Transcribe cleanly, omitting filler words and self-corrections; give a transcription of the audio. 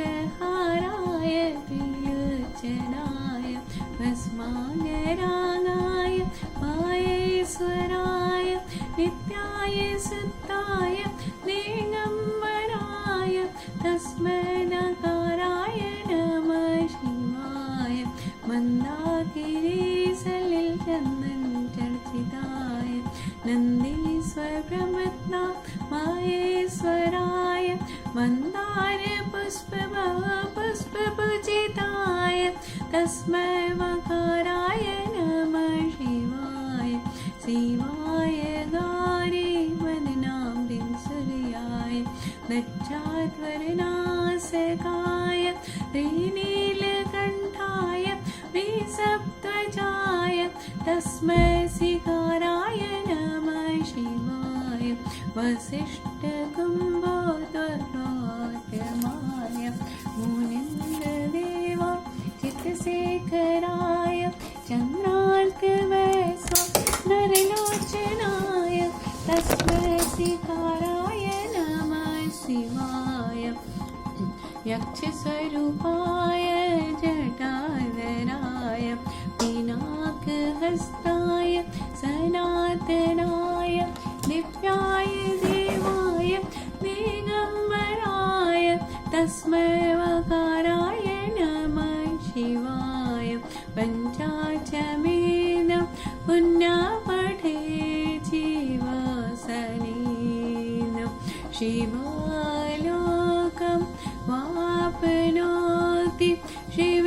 नागेन्द्रहाराय त्रिलोचनाय भस्माङ्गरागाय माहेश्वराय नित्याय सुताय दिगम्बराय तस्मै नकाराय नमः शिवाय मन्दाकिरीसलिलचन्दनचर्चिताय नन्दीश्वर प्रमत्ता माहेश्वराय मन्दार पुष्पपूजिताय तस्मै मकाराय नमः शिवाय शिवाय गौरी वदनाम्बिं सूर्याय दक्षाध्वरनाशकाय श्रीनीलकण्ठाय वृषभध्वजाय तस्मै शिखराय नमः शिवाय वसिष्ठकुम्भोद्गमाय मुनीन्द्रदेव चित्तशेखराय चन्द्रार्कवैश्व नरलोचनाय तस्मै शिखराय नमः शिवाय यक्षस्वरूपाय जटाधराय पिनाकहस्ताय सनातनाय दिव्याय देवाय दिगम्बराय तस्मै वकाराय नमः शिवाय पञ्चाचमेन पुण्यपठे जीवसनेन शिवलोकं वाप्नोति शिव